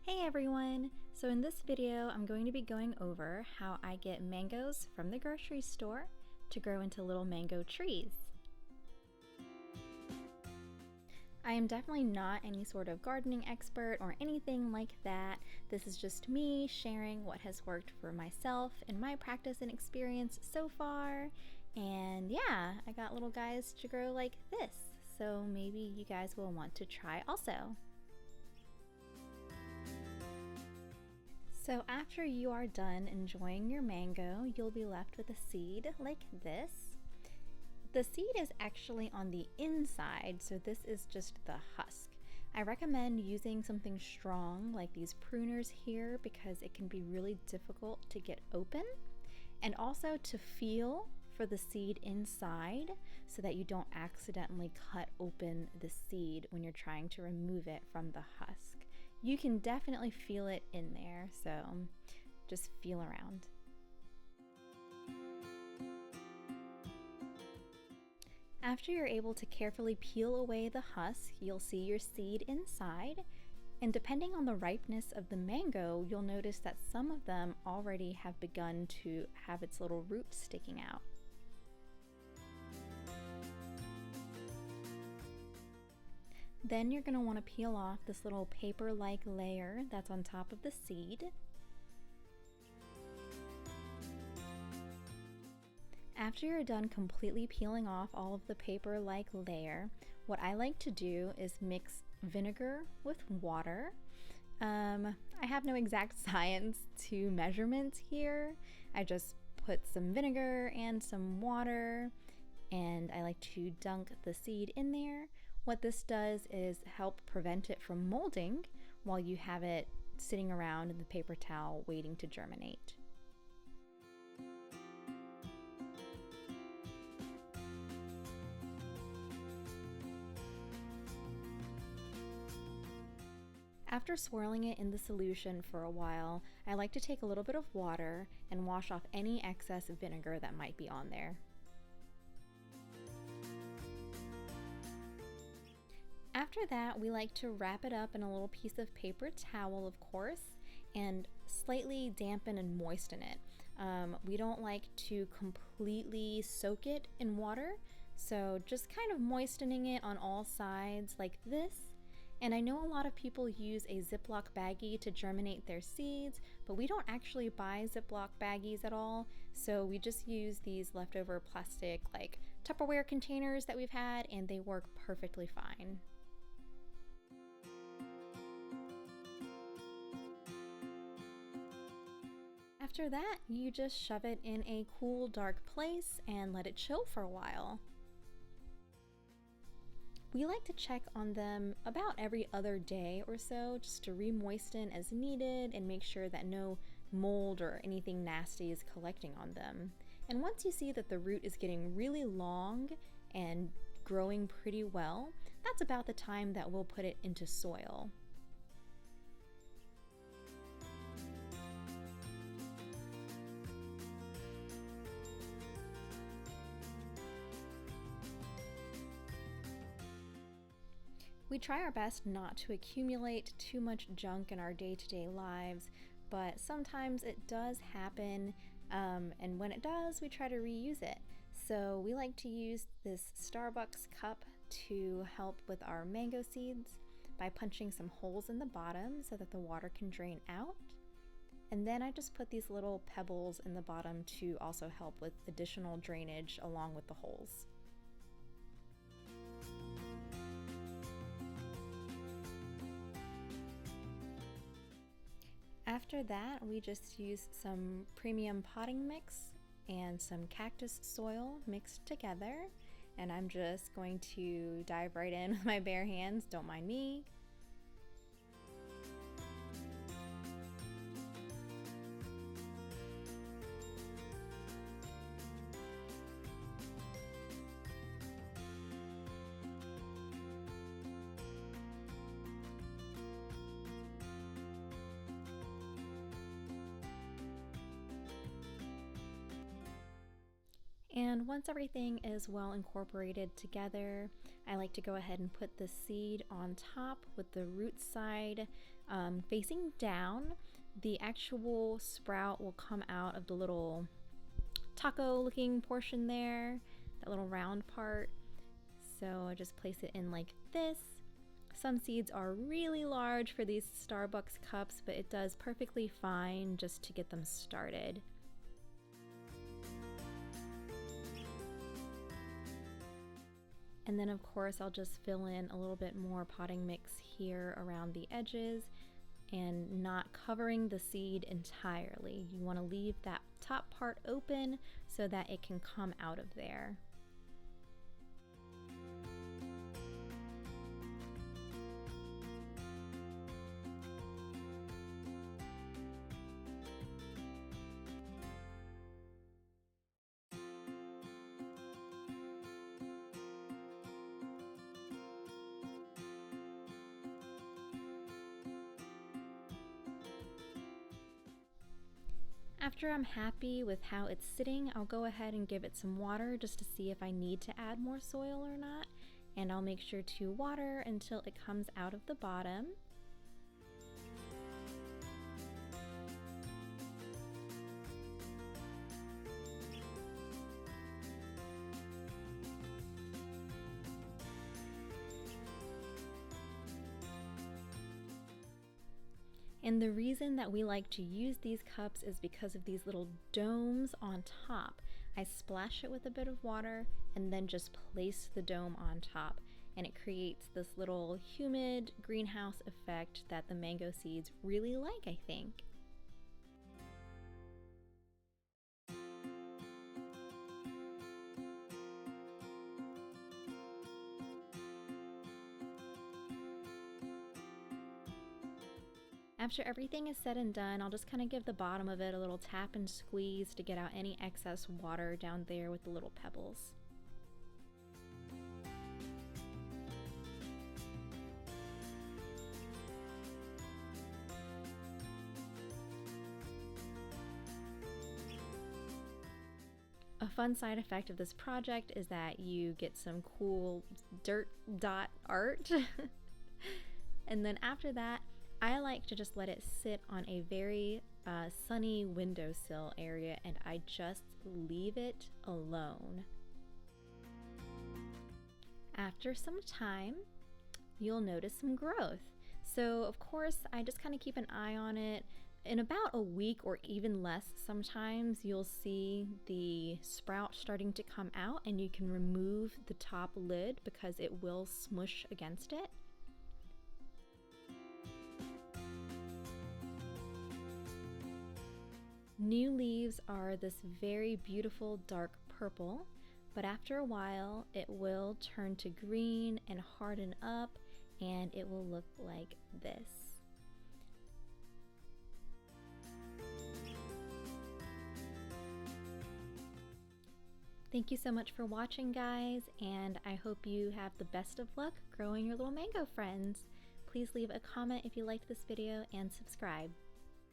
Hey everyone! So in this video, I'm going to be going over how I get mangoes from the grocery store to grow into little mango trees. I am definitely not any sort of gardening expert or anything like that. This is just me sharing what has worked for myself and my practice and experience so far. And yeah, I got little guys to grow like this, so maybe you guys will want to try also. So after you are done enjoying your mango, you'll be left with a seed like this. The seed is actually on the inside, so this is just the husk. I recommend using something strong like these pruners here because it can be really difficult to get open, and also to feel for the seed inside so that you don't accidentally cut open the seed when you're trying to remove it from the husk. You can definitely feel it in there, so just feel around. After you're able to carefully peel away the husk, you'll see your seed inside, and depending on the ripeness of the mango, you'll notice that some of them already have begun to have its little root sticking out. Then you're going to want to peel off this little paper-like layer that's on top of the seed. After you're done completely peeling off all of the paper-like layer, what I like to do is mix vinegar with water. I have no exact science to measurements here. I just put some vinegar and some water, and I like to dunk the seed in there. What this does is help prevent it from molding while you have it sitting around in the paper towel waiting to germinate. After swirling it in the solution for a while, I like to take a little bit of water and wash off any excess vinegar that might be on there. After that, we like to wrap it up in a little piece of paper towel, of course, and slightly dampen and moisten it. We don't like to completely soak it in water, so just kind of moistening it on all sides like this. And I know a lot of people use a ziplock baggie to germinate their seeds, but we don't actually buy ziplock baggies at all, so we just use these leftover plastic like Tupperware containers that we've had, and they work perfectly fine. After that, you just shove it in a cool, dark place and let it chill for a while. We like to check on them about every other day or so just to re-moisten as needed and make sure that no mold or anything nasty is collecting on them. And once you see that the root is getting really long and growing pretty well, that's about the time that we'll put it into soil. We try our best not to accumulate too much junk in our day-to-day lives, but sometimes it does happen, and when it does, we try to reuse it. So we like to use this Starbucks cup to help with our mango seeds by punching some holes in the bottom so that the water can drain out. And then I just put these little pebbles in the bottom to also help with additional drainage along with the holes. After that, we just use some premium potting mix and some cactus soil mixed together, and I'm just going to dive right in with my bare hands, don't mind me. And once everything is well incorporated together, I like to go ahead and put the seed on top with the root side facing down. The actual sprout will come out of the little taco looking portion there, that little round part. So I just place it in like this. Some seeds are really large for these Starbucks cups, but it does perfectly fine just to get them started. And then of course I'll just fill in a little bit more potting mix here around the edges and not covering the seed entirely. You want to leave that top part open so that it can come out of there. After I'm happy with how it's sitting, I'll go ahead and give it some water just to see if I need to add more soil or not. And I'll make sure to water until it comes out of the bottom. And the reason that we like to use these cups is because of these little domes on top. I splash it with a bit of water and then just place the dome on top, and it creates this little humid greenhouse effect that the mango seeds really like, I think. After everything is said and done, I'll just kind of give the bottom of it a little tap and squeeze to get out any excess water down there with the little pebbles. A fun side effect of this project is that you get some cool dirt dot art. And then after that, I like to just let it sit on a very sunny windowsill area, and I just leave it alone. After some time, you'll notice some growth. So of course, I just kind of keep an eye on it. In about a week or even less, sometimes you'll see the sprout starting to come out, and you can remove the top lid because it will smush against it. New leaves are this very beautiful dark purple, but after a while it will turn to green and harden up, and it will look like this. Thank you so much for watching, guys, and I hope you have the best of luck growing your little mango friends. Please leave a comment if you liked this video and subscribe.